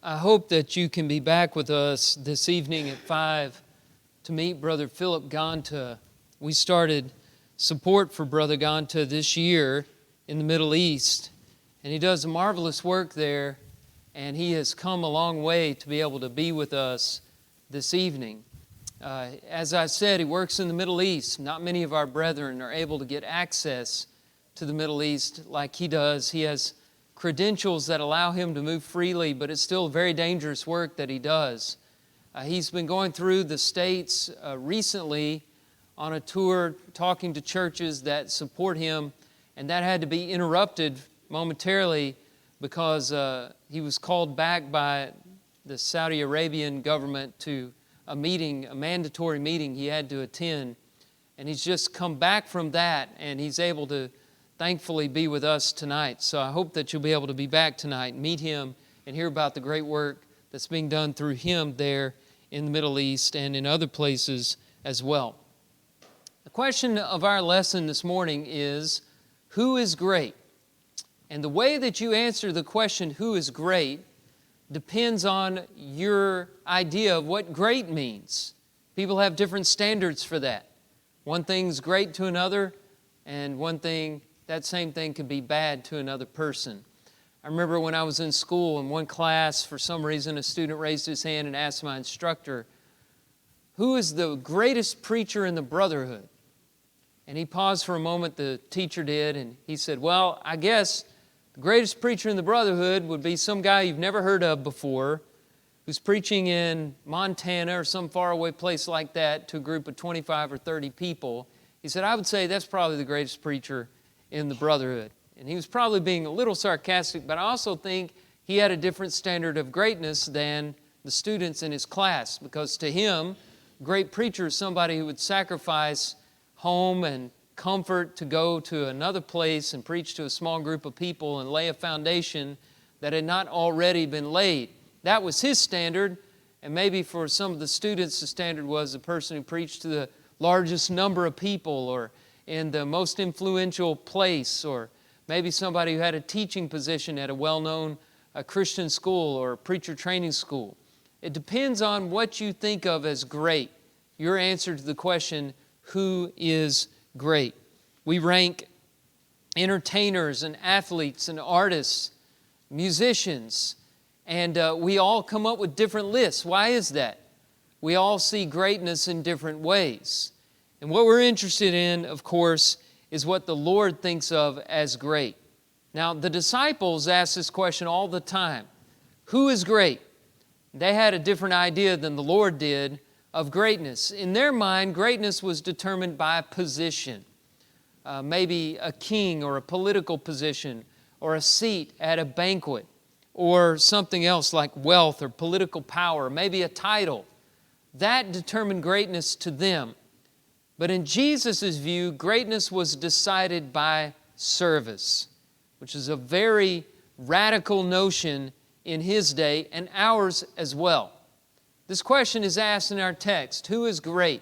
I hope that you can be back with us this evening at 5 to meet Brother Philip Ganta. We started support for Brother Ganta this year in the Middle East, and he does a marvelous work there, and he has come a long way to be able to be with us this evening. As I said, he works in the Middle East. Not many of our brethren are able to get access to the Middle East like he does. He has credentials that allow him to move freely, but it's still very dangerous work that he does. He's been going through the States recently on a tour talking to churches that support him, and that had to be interrupted momentarily because he was called back by the Saudi Arabian government to a meeting, a mandatory meeting he had to attend. And he's just come back from that, and he's able to thankfully be with us tonight. So I hope that you'll be able to be back tonight, meet him, and hear about the great work that's being done through him there in the Middle East and in other places as well. The question of our lesson this morning is, who is great? And the way that you answer the question, who is great, depends on your idea of what great means. People have different standards for that. One thing's great to another, and that same thing could be bad to another person. I remember when I was in school in one class, for some reason, a student raised his hand and asked my instructor, who is the greatest preacher in the brotherhood? And he paused for a moment, the teacher did, and he said, well, I guess the greatest preacher in the brotherhood would be some guy you've never heard of before, who's preaching in Montana or some faraway place like that to a group of 25 or 30 people. He said, I would say that's probably the greatest preacher in the brotherhood. And he was probably being a little sarcastic, but I also think he had a different standard of greatness than the students in his class, because to him, a great preacher is somebody who would sacrifice home and comfort to go to another place and preach to a small group of people and lay a foundation that had not already been laid. That was his standard, and maybe for some of the students the standard was the person who preached to the largest number of people or in the most influential place, or maybe somebody who had a teaching position at a well-known Christian school or a preacher training school. It depends on what you think of as great. Your answer to the question, who is great? We rank entertainers and athletes and artists, musicians, and we all come up with different lists. Why is that? We all see greatness in different ways. And what we're interested in, of course, is what the Lord thinks of as great. Now, the disciples ask this question all the time. Who is great? They had a different idea than the Lord did of greatness. In their mind, greatness was determined by position. Maybe a king or a political position or a seat at a banquet or something else like wealth or political power, maybe a title. That determined greatness to them. But in Jesus' view, greatness was decided by service, which is a very radical notion in his day and ours as well. This question is asked in our text, who is great?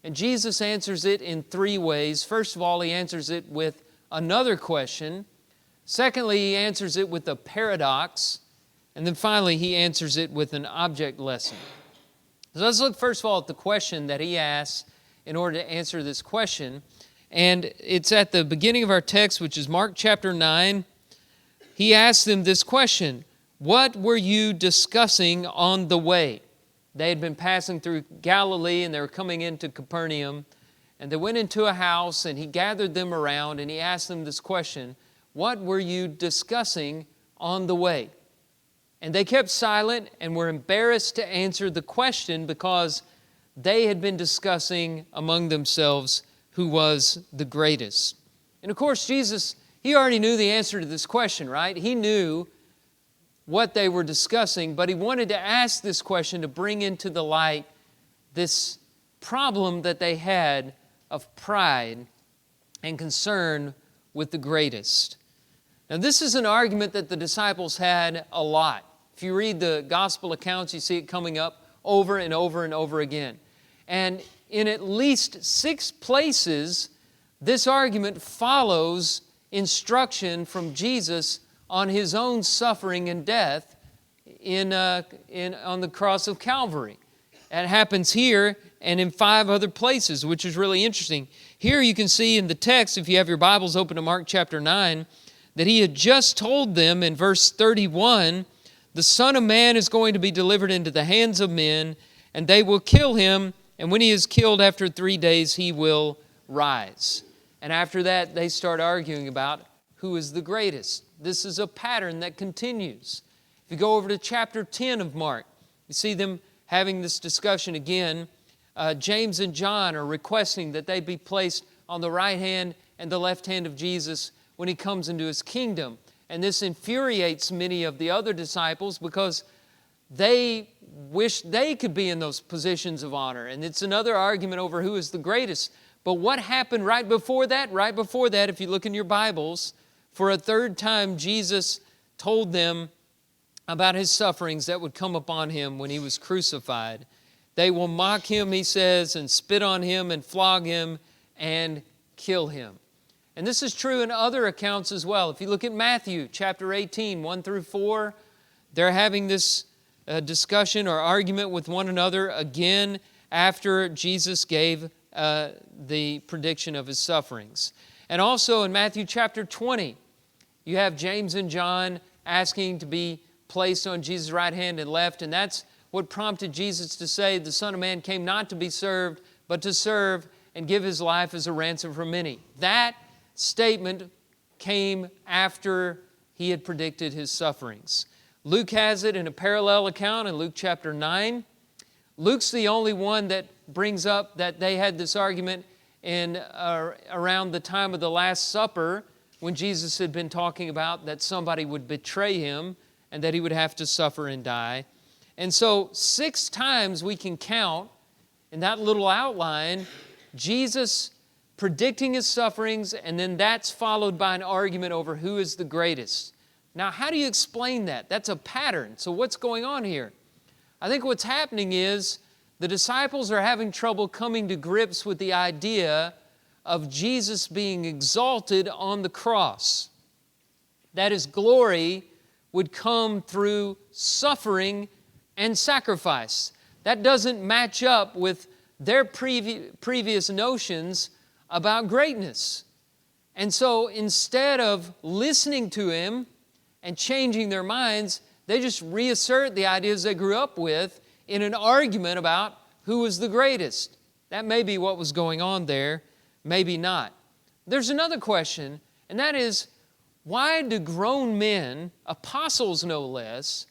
And Jesus answers it in three ways. First of all, he answers it with another question. Secondly, he answers it with a paradox. And then finally, he answers it with an object lesson. So let's look first of all at the question that he asks in order to answer this question. And it's at the beginning of our text, which is Mark chapter 9. He asks them this question, what were you discussing on the way? They had been passing through Galilee and they were coming into Capernaum. And they went into a house and he gathered them around and he asked them this question, what were you discussing on the way? And they kept silent and were embarrassed to answer the question because they had been discussing among themselves who was the greatest. And of course, Jesus, he already knew the answer to this question, right? He knew what they were discussing, but he wanted to ask this question to bring into the light this problem that they had of pride and concern with the greatest. Now, this is an argument that the disciples had a lot. If you read the gospel accounts, you see it coming up over and over and over again. And in at least 6 places, this argument follows instruction from Jesus on His own suffering and death on the cross of Calvary. It happens here and in 5 other places, which is really interesting. Here you can see in the text, if you have your Bibles open to Mark chapter 9, that he had just told them in verse 31, the Son of Man is going to be delivered into the hands of men, and they will kill him, and when he is killed after 3 days, he will rise. And after that, they start arguing about who is the greatest. This is a pattern that continues. If you go over to chapter 10 of Mark, you see them having this discussion again. James and John are requesting that they be placed on the right hand and the left hand of Jesus when he comes into his kingdom. And this infuriates many of the other disciples because they wish they could be in those positions of honor. And it's another argument over who is the greatest. But what happened right before that? Right before that, if you look in your Bibles, for a third time, Jesus told them about his sufferings that would come upon him when he was crucified. They will mock him, he says, and spit on him and flog him and kill him. And this is true in other accounts as well. If you look at Matthew chapter 18, 1 through 4, they're having this discussion or argument with one another again after Jesus gave the prediction of his sufferings. And also in Matthew chapter 20, you have James and John asking to be placed on Jesus' right hand and left, and that's what prompted Jesus to say, the Son of Man came not to be served, but to serve and give his life as a ransom for many. That statement came after he had predicted his sufferings. Luke has it in a parallel account in Luke chapter 9. Luke's the only one that brings up that they had this argument in around the time of the Last Supper when Jesus had been talking about that somebody would betray him and that he would have to suffer and die. And so 6 times we can count in that little outline Jesus predicting his sufferings, and then that's followed by an argument over who is the greatest. Now, how do you explain that? That's a pattern. So what's going on here? I think what's happening is the disciples are having trouble coming to grips with the idea of Jesus being exalted on the cross. That his glory would come through suffering and sacrifice. That doesn't match up with their previous notions about greatness. And so instead of listening to him and changing their minds, they just reassert the ideas they grew up with in an argument about who was the greatest. That may be what was going on there, maybe not. There's another question, and that is, why do grown men, apostles no less,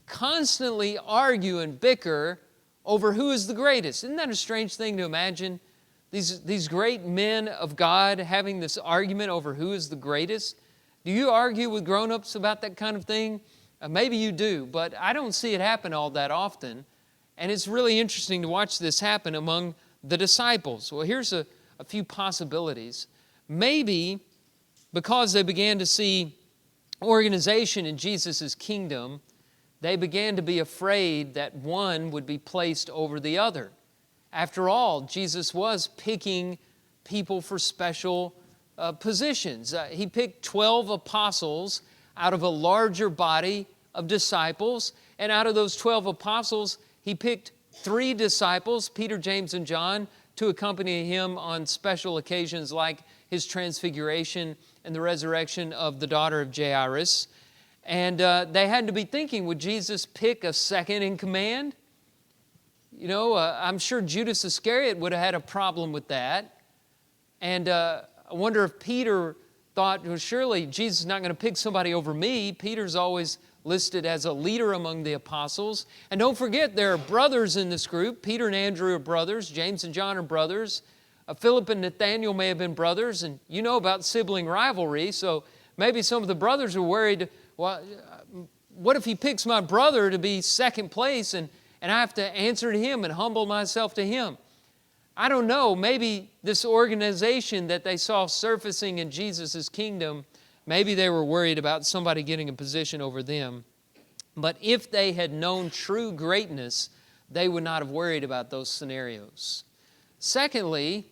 constantly argue and bicker over who is the greatest? Isn't that a strange thing to imagine? These great men of God having this argument over who is the greatest? Do you argue with grown-ups about that kind of thing? Maybe you do, but I don't see it happen all that often. And it's really interesting to watch this happen among the disciples. Well, here's a few possibilities. Maybe because they began to see organization in Jesus' kingdom, they began to be afraid that one would be placed over the other. After all, Jesus was picking people for special positions. He picked 12 apostles out of a larger body of disciples, and out of those 12 apostles, he picked 3 disciples, Peter, James, and John, to accompany him on special occasions like his transfiguration and the resurrection of the daughter of Jairus. And they had to be thinking, would Jesus pick a second in command? You know, I'm sure Judas Iscariot would have had a problem with that. And I wonder if Peter thought, well, surely Jesus is not going to pick somebody over me. Peter's always listed as a leader among the apostles. And don't forget, there are brothers in this group. Peter and Andrew are brothers. James and John are brothers. Philip and Nathaniel may have been brothers. And you know about sibling rivalry. So maybe some of the brothers are worried, well, what if he picks my brother to be second place and I have to answer to him and humble myself to him? I don't know. Maybe this organization that they saw surfacing in Jesus' kingdom, maybe they were worried about somebody getting a position over them. But if they had known true greatness, they would not have worried about those scenarios. Secondly,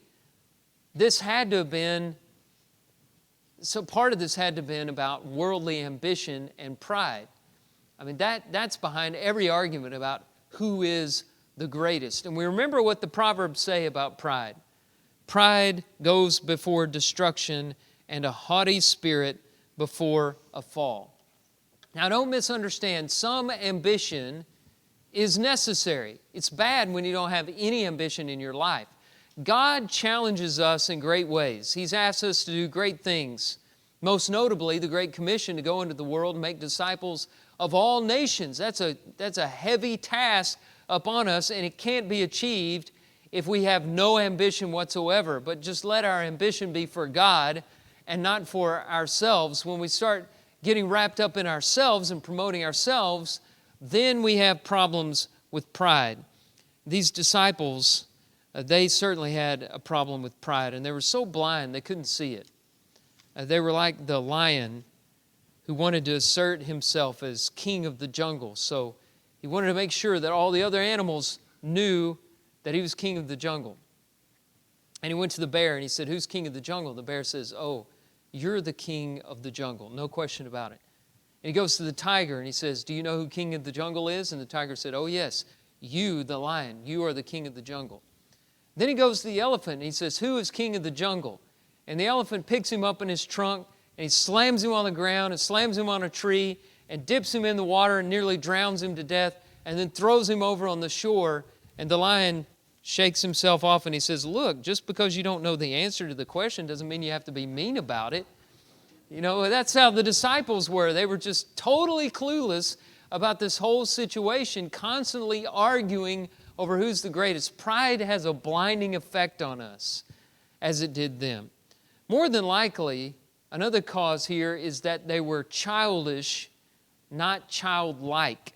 part of this had to have been about worldly ambition and pride. I mean, that's behind every argument about who is the greatest. And we remember what the Proverbs say about pride. Pride goes before destruction, and a haughty spirit before a fall. Now, don't misunderstand. Some ambition is necessary. It's bad when you don't have any ambition in your life. God challenges us in great ways. He's asked us to do great things. Most notably, the Great Commission to go into the world and make disciples of all nations. That's a heavy task upon us, and it can't be achieved if we have no ambition whatsoever. But just let our ambition be for God and not for ourselves. When we start getting wrapped up in ourselves and promoting ourselves, then we have problems with pride. These disciples, they certainly had a problem with pride, and they were so blind they couldn't see it. They were like the lion who wanted to assert himself as king of the jungle. So he wanted to make sure that all the other animals knew that he was king of the jungle. And he went to the bear and he said, "Who's king of the jungle?" The bear says, "Oh, you're the king of the jungle, no question about it." And he goes to the tiger and he says, "Do you know who king of the jungle is?" And the tiger said, "Oh yes, you, the lion, you are the king of the jungle." Then he goes to the elephant and he says, "Who is king of the jungle?" And the elephant picks him up in his trunk and he slams him on the ground and slams him on a tree and dips him in the water and nearly drowns him to death and then throws him over on the shore. And the lion shakes himself off and he says, "Look, just because you don't know the answer to the question doesn't mean you have to be mean about it." You know, that's how the disciples were. They were just totally clueless about this whole situation, constantly arguing over who's the greatest. Pride has a blinding effect on us, as it did them. More than likely, another cause here is that they were childish, not childlike.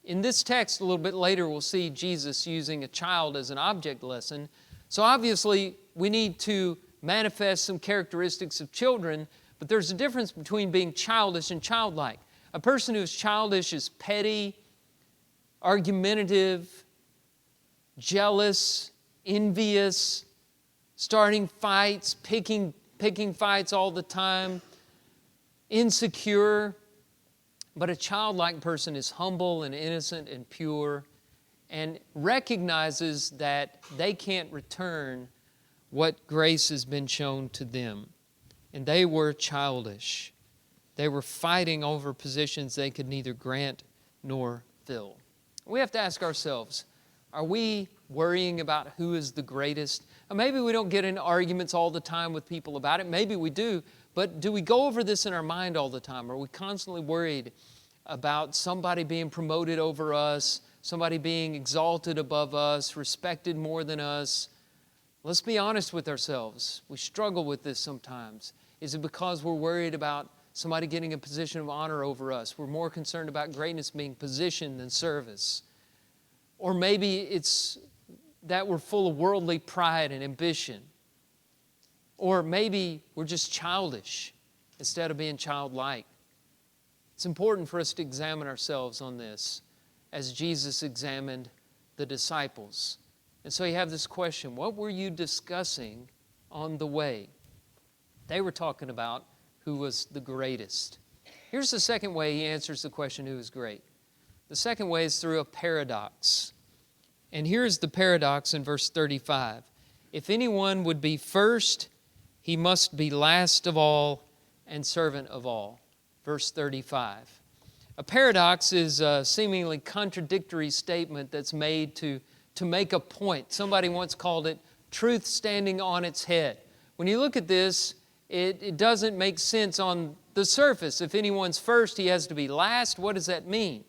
In this text, a little bit later, we'll see Jesus using a child as an object lesson. So obviously, we need to manifest some characteristics of children, but there's a difference between being childish and childlike. A person who is childish is petty, argumentative, jealous, envious, starting fights, picking fights all the time, insecure. But a childlike person is humble and innocent and pure and recognizes that they can't return what grace has been shown to them. And they were childish. They were fighting over positions they could neither grant nor fill. We have to ask ourselves, are we worrying about who is the greatest? Or maybe we don't get in arguments all the time with people about it. Maybe we do. But do we go over this in our mind all the time? Are we constantly worried about somebody being promoted over us, somebody being exalted above us, respected more than us? Let's be honest with ourselves. We struggle with this sometimes. Is it because we're worried about somebody getting a position of honor over us? We're more concerned about greatness being position than service. Or maybe it's that we're full of worldly pride and ambition. Or maybe we're just childish instead of being childlike. It's important for us to examine ourselves on this as Jesus examined the disciples. And so you have this question, what were you discussing on the way? They were talking about who was the greatest. Here's the second way he answers the question, who is great. The second way is through a paradox. And here's the paradox in verse 35. If anyone would be first, he must be last of all and servant of all. Verse 35. A paradox is a seemingly contradictory statement that's made to make a point. Somebody once called it truth standing on its head. When you look at this, it doesn't make sense on the surface. If anyone's first, he has to be last. What does that mean?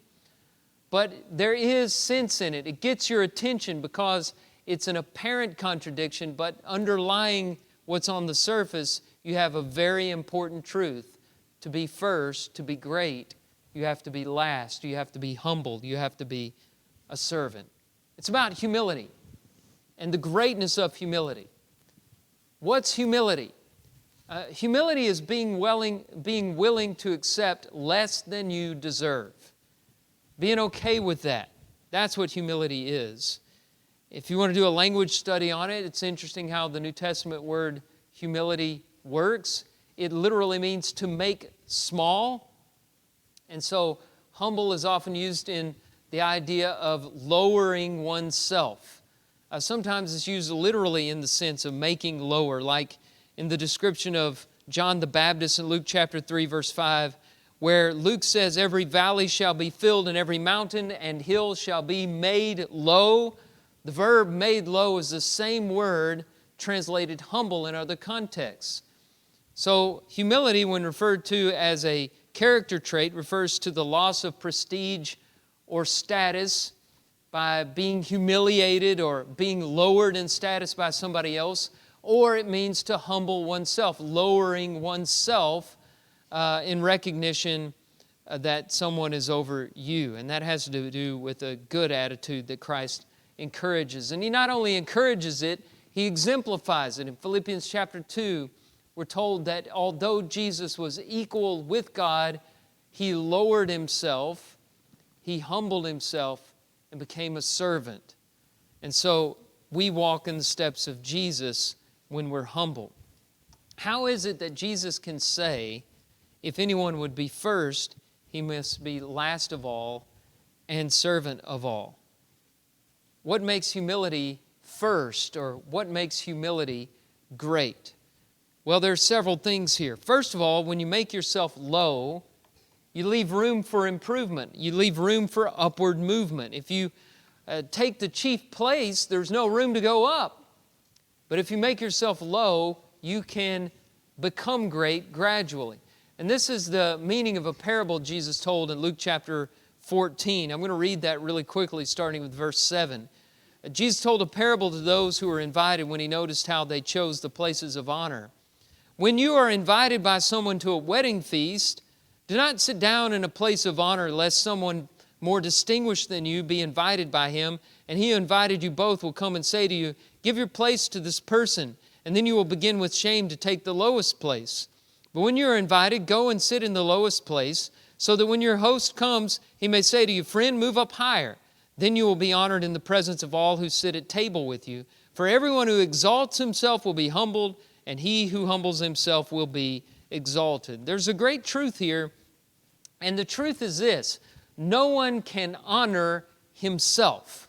But there is sense in it. It gets your attention because it's an apparent contradiction, but underlying what's on the surface, you have a very important truth. To be first, to be great, you have to be last. You have to be humbled. You have to be a servant. It's about humility and the greatness of humility. What's humility? Humility is being willing to accept less than you deserve. Being okay with that. That's what humility is. If you want to do a language study on it, it's interesting how the New Testament word humility works. It literally means to make small. And so humble is often used in the idea of lowering oneself. Sometimes it's used literally in the sense of making lower, like in the description of John the Baptist in Luke chapter 3, verse 5, where Luke says, every valley shall be filled and every mountain and hill shall be made low. The verb made low is the same word translated humble in other contexts. So humility, when referred to as a character trait, refers to the loss of prestige or status by being humiliated or being lowered in status by somebody else, or it means to humble oneself, lowering oneself in recognition that someone is over you. And that has to do with a good attitude that Christ encourages. And He not only encourages it, He exemplifies it. In Philippians chapter 2, we're told that although Jesus was equal with God, He lowered Himself, He humbled Himself, and became a servant. And so we walk in the steps of Jesus when we're humble. How is it that Jesus can say, if anyone would be first, he must be last of all and servant of all? What makes humility first, or what makes humility great? Well, there's several things here. First of all, when you make yourself low, you leave room for improvement. You leave room for upward movement. If you take the chief place, there's no room to go up. But if you make yourself low, you can become great gradually. And this is the meaning of a parable Jesus told in Luke chapter 14. I'm going to read that really quickly, starting with verse 7. Jesus told a parable to those who were invited when He noticed how they chose the places of honor. When you are invited by someone to a wedding feast, do not sit down in a place of honor, lest someone more distinguished than you be invited by him, and he who invited you both will come and say to you, give your place to this person, and then you will begin with shame to take the lowest place. But when you are invited, go and sit in the lowest place, so that when your host comes, he may say to you, friend, move up higher. Then you will be honored in the presence of all who sit at table with you. For everyone who exalts himself will be humbled, and he who humbles himself will be exalted. There's a great truth here, and the truth is this: no one can honor himself.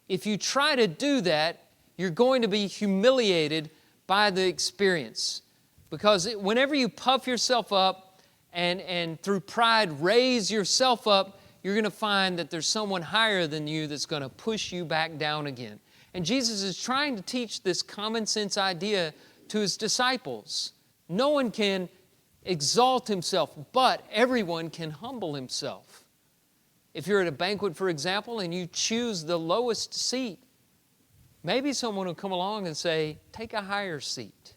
If you try to do that, you're going to be humiliated by the experience. Because whenever you puff yourself up and through pride raise yourself up, you're going to find that there's someone higher than you that's going to push you back down again. And Jesus is trying to teach this common sense idea to His disciples. No one can exalt himself, but everyone can humble himself. If you're at a banquet, for example, and you choose the lowest seat, maybe someone will come along and say, take a higher seat.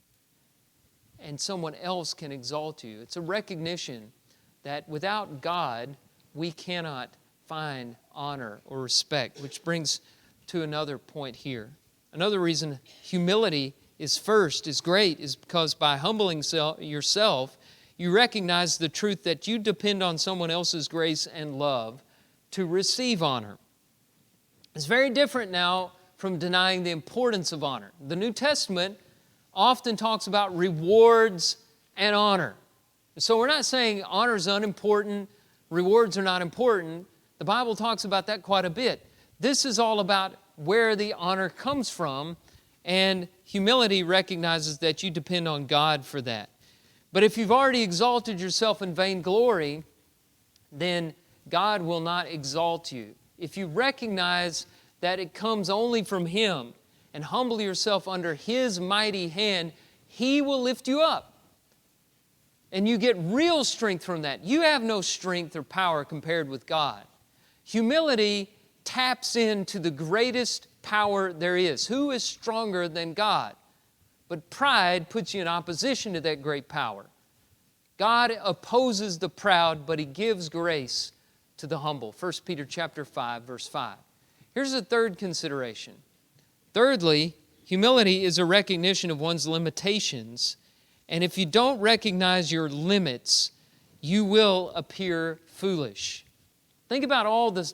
And someone else can exalt you. It's a recognition that without God, we cannot find honor or respect, which brings to another point here. Another reason humility is great, is because by humbling yourself, you recognize the truth that you depend on someone else's grace and love to receive honor. It's very different now from denying the importance of honor. The New Testament often talks about rewards and honor. So we're not saying honor is unimportant, rewards are not important. The Bible talks about that quite a bit. This is all about where the honor comes from, and humility recognizes that you depend on God for that. But if you've already exalted yourself in vainglory, then God will not exalt you. If you recognize that it comes only from Him and humble yourself under His mighty hand, He will lift you up. And you get real strength from that. You have no strength or power compared with God. Humility taps into the greatest power there is. Who is stronger than God? But pride puts you in opposition to that great power. God opposes the proud, but He gives grace to the humble. 1 Peter chapter 5, verse 5. Here's a third consideration. Thirdly, humility is a recognition of one's limitations. And if you don't recognize your limits, you will appear foolish. Think about all the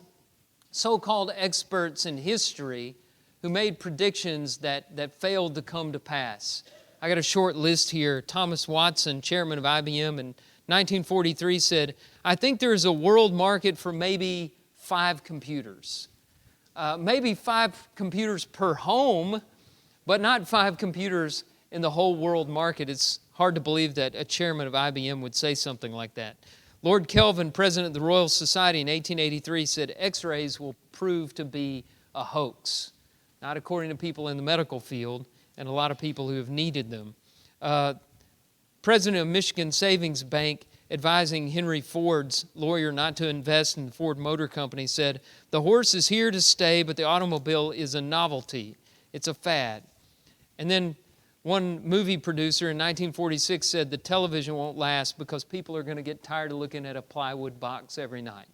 so-called experts in history who made predictions that failed to come to pass. I got a short list here. Thomas Watson, chairman of IBM in 1943 said, "I think there is a world market for maybe 5 computers. Maybe 5 computers per home, but not 5 computers in the whole world market." It's hard to believe that a chairman of IBM would say something like that. Lord Kelvin, president of the Royal Society in 1883, said X-rays will prove to be a hoax. Not according to people in the medical field and a lot of people who have needed them. President of Michigan Savings Bank, advising Henry Ford's lawyer not to invest in the Ford Motor Company, said, "The horse is here to stay, but the automobile is a novelty. It's a fad." And then one movie producer in 1946 said the television won't last because people are going to get tired of looking at a plywood box every night.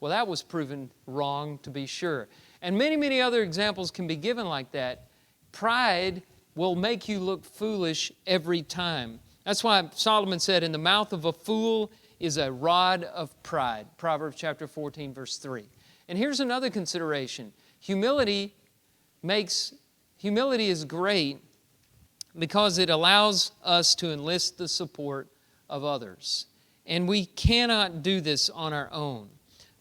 Well, that was proven wrong, to be sure. And many, many other examples can be given like that. Pride will make you look foolish every time. That's why Solomon said, "In the mouth of a fool is a rod of pride." Proverbs chapter 14, verse 3. And here's another consideration. Humility is great because it allows us to enlist the support of others. And we cannot do this on our own.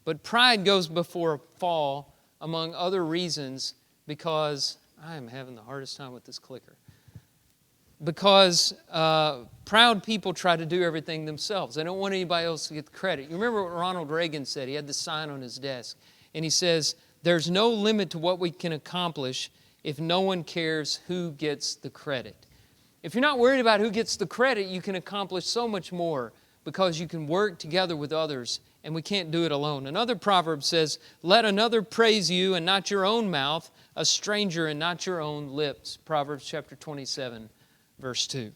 But pride goes before a fall, among other reasons, because I am having the hardest time with this clicker. Because proud people try to do everything themselves. They don't want anybody else to get the credit. You remember what Ronald Reagan said? He had the sign on his desk. And he says, "There's no limit to what we can accomplish if no one cares who gets the credit." If you're not worried about who gets the credit, you can accomplish so much more because you can work together with others, and we can't do it alone. Another proverb says, "Let another praise you and not your own mouth, a stranger and not your own lips." Proverbs chapter 27, verse 2.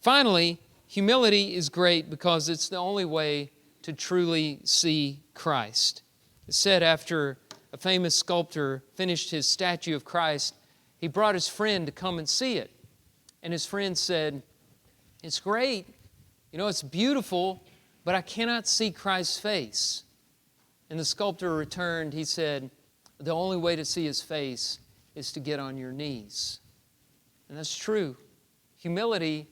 Finally, humility is great because it's the only way to truly see Christ. It's said after a famous sculptor finished his statue of Christ, he brought his friend to come and see it. And his friend said, "It's great, it's beautiful, but I cannot see Christ's face." And the sculptor returned, he said, "The only way to see His face is to get on your knees." And that's true. Humility,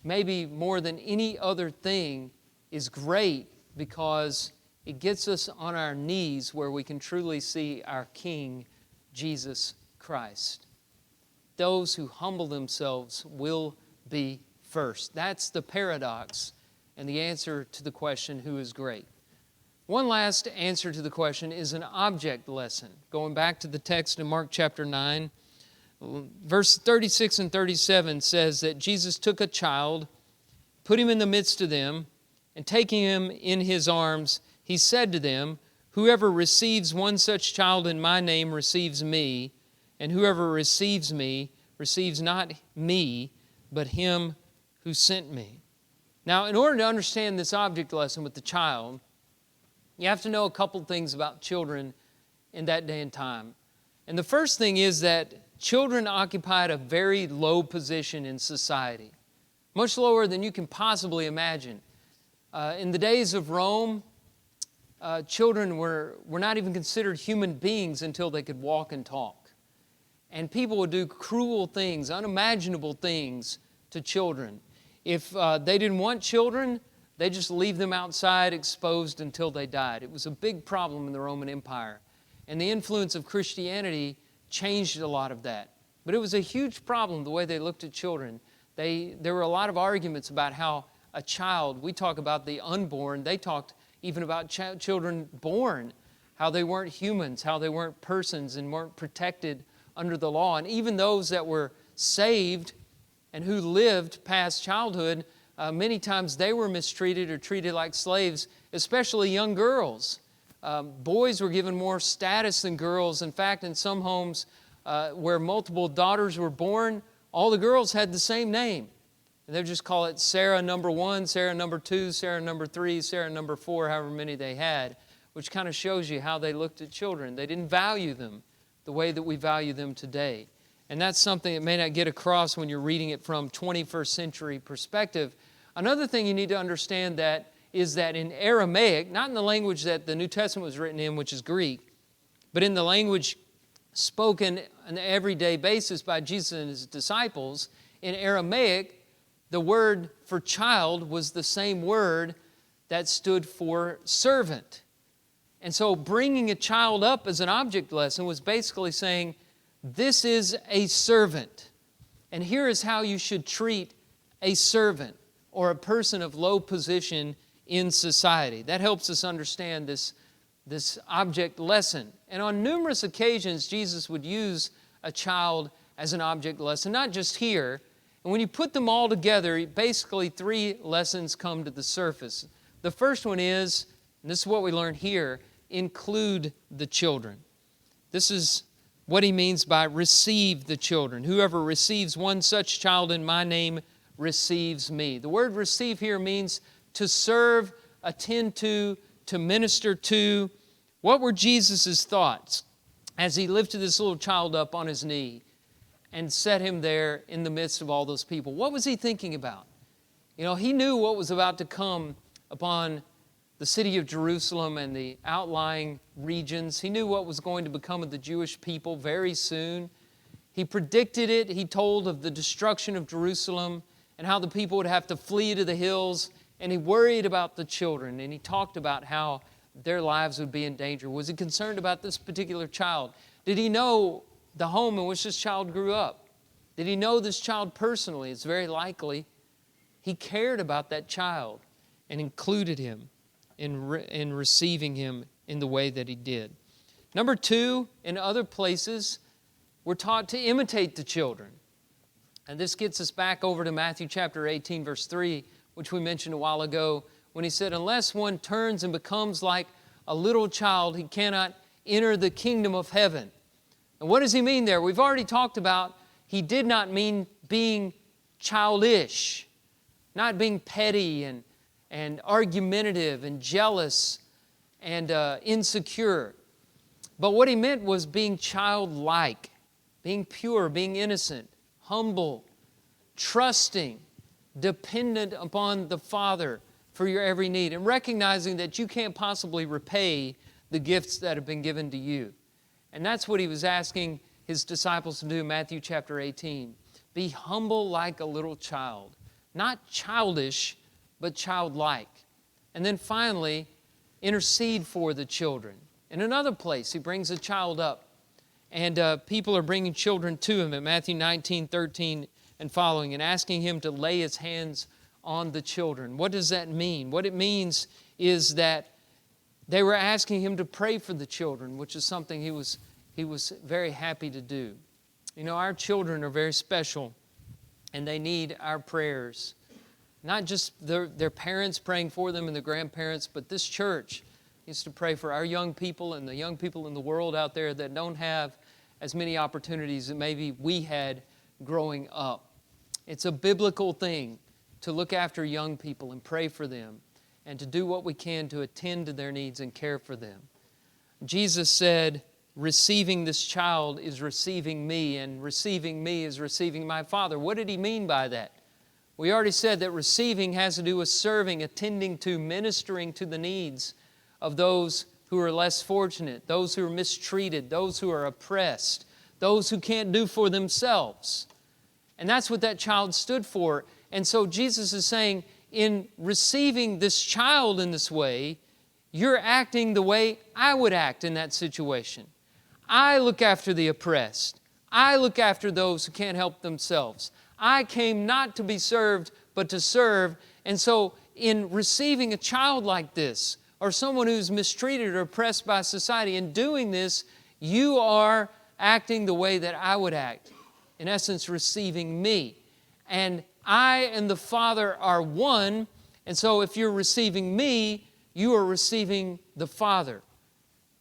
maybe more than any other thing, is great because it gets us on our knees where we can truly see our King, Jesus Christ. Those who humble themselves will be first. That's the paradox and the answer to the question, who is great? One last answer to the question is an object lesson. Going back to the text in Mark chapter 9, verse 36 and 37 says that Jesus took a child, put him in the midst of them, and taking him in His arms, He said to them, "Whoever receives one such child in my name receives me, and whoever receives me receives not me, but Him who sent me." Now, in order to understand this object lesson with the child, you have to know a couple things about children in that day and time. And the first thing is that children occupied a very low position in society, much lower than you can possibly imagine. In the days of Rome, children were not even considered human beings until they could walk and talk. And people would do cruel things, unimaginable things to children. If they didn't want children, they just leave them outside exposed until they died. It was a big problem in the Roman Empire. And the influence of Christianity changed a lot of that. But it was a huge problem, the way they looked at children. There were a lot of arguments about how a child, we talk about the unborn, they talked even about children born, how they weren't humans, how they weren't persons and weren't protected under the law. And even those that were saved and who lived past childhood, many times they were mistreated or treated like slaves, especially young girls. Boys were given more status than girls. In fact, in some homes where multiple daughters were born, all the girls had the same name. And they'd just call it Sarah number 1, Sarah number 2, Sarah number 3, Sarah number 4, however many they had, which kind of shows you how they looked at children. They didn't value them the way that we value them today. And that's something that may not get across when you're reading it from 21st century perspective. Another thing you need to understand is that in Aramaic, not in the language that the New Testament was written in, which is Greek, but in the language spoken on an everyday basis by Jesus and His disciples, in Aramaic, the word for child was the same word that stood for servant. And so bringing a child up as an object lesson was basically saying, this is a servant. And here is how you should treat a servant or a person of low position in society. That helps us understand this object lesson. And on numerous occasions, Jesus would use a child as an object lesson, not just here. And when you put them all together, basically 3 lessons come to the surface. The first one is, and this is what we learned here, include the children. This is what he means by receive the children. Whoever receives one such child in my name receives me. The word receive here means to serve, attend to minister to. What were Jesus' thoughts as he lifted this little child up on his knee and set him there in the midst of all those people? What was he thinking about? You know, he knew what was about to come upon the city of Jerusalem and the outlying regions. He knew what was going to become of the Jewish people very soon. He predicted it. He told of the destruction of Jerusalem and how the people would have to flee to the hills. And he worried about the children, and he talked about how their lives would be in danger. Was he concerned about this particular child? Did he know the home in which this child grew up? Did he know this child personally? It's very likely he cared about that child and included him in receiving him in the way that he did. Number 2, in other places, we're taught to imitate the children. And this gets us back over to Matthew chapter 18, verse 3, which we mentioned a while ago, when he said, unless one turns and becomes like a little child, he cannot enter the kingdom of heaven. And what does he mean there? We've already talked about he did not mean being childish, not being petty and argumentative and jealous and insecure. But what he meant was being childlike, being pure, being innocent, humble, trusting, dependent upon the Father for your every need, and recognizing that you can't possibly repay the gifts that have been given to you. And that's what he was asking his disciples to do in Matthew chapter 18. Be humble like a little child. Not childish, but childlike. And then finally, intercede for the children. In another place, he brings a child up, and people are bringing children to him in Matthew 19:13 and following, and asking him to lay his hands on the children. What does that mean? What it means is that they were asking him to pray for the children, which is something he was very happy to do. You know, our children are very special, and they need our prayers. Not just their parents praying for them and their grandparents, but this church needs to pray for our young people and the young people in the world out there that don't have as many opportunities that maybe we had growing up. It's a biblical thing to look after young people and pray for them and to do what we can to attend to their needs and care for them. Jesus said, receiving this child is receiving me, and receiving me is receiving my Father. What did he mean by that? We already said that receiving has to do with serving, attending to, ministering to the needs of those who are less fortunate, those who are mistreated, those who are oppressed, those who can't do for themselves. And that's what that child stood for. And so Jesus is saying, in receiving this child in this way, you're acting the way I would act in that situation. I look after the oppressed. I look after those who can't help themselves. I came not to be served, but to serve. And so in receiving a child like this, or someone who's mistreated or oppressed by society, in doing this, you are acting the way that I would act. In essence, receiving me. And I and the Father are one. And so if you're receiving me, you are receiving the Father.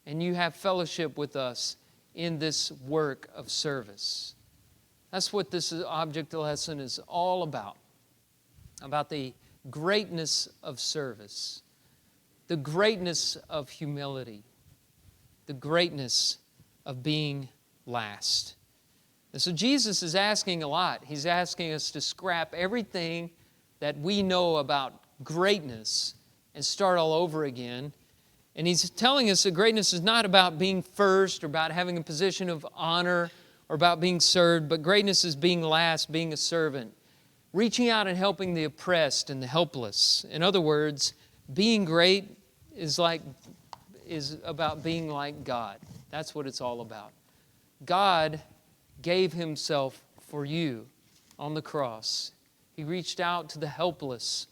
And you have fellowship with us in this work of service. That's what this object lesson is all about the greatness of service, the greatness of humility, the greatness of being last. And so Jesus is asking a lot. He's asking us to scrap everything that we know about greatness and start all over again. And he's telling us that greatness is not about being first or about having a position of honor or about being served, but greatness is being last, being a servant. reaching out and helping the oppressed and the helpless. In other words, being great is about being like God. That's what it's all about. God gave Himself for you on the cross. He reached out to the helpless,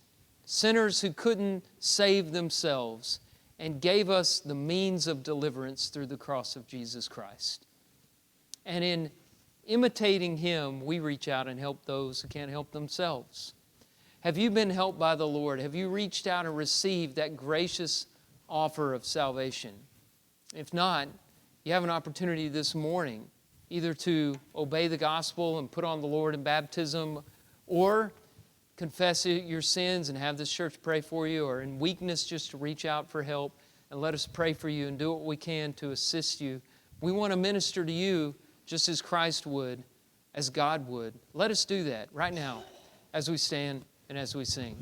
sinners who couldn't save themselves, and gave us the means of deliverance through the cross of Jesus Christ. And in imitating Him, we reach out and help those who can't help themselves. Have you been helped by the Lord? Have you reached out and received that gracious offer of salvation? If not, you have an opportunity this morning either to obey the gospel and put on the Lord in baptism, or confess your sins and have this church pray for you, or in weakness just to reach out for help and let us pray for you and do what we can to assist you. We want to minister to you just as Christ would, as God would. Let us do that right now as we stand and as we sing.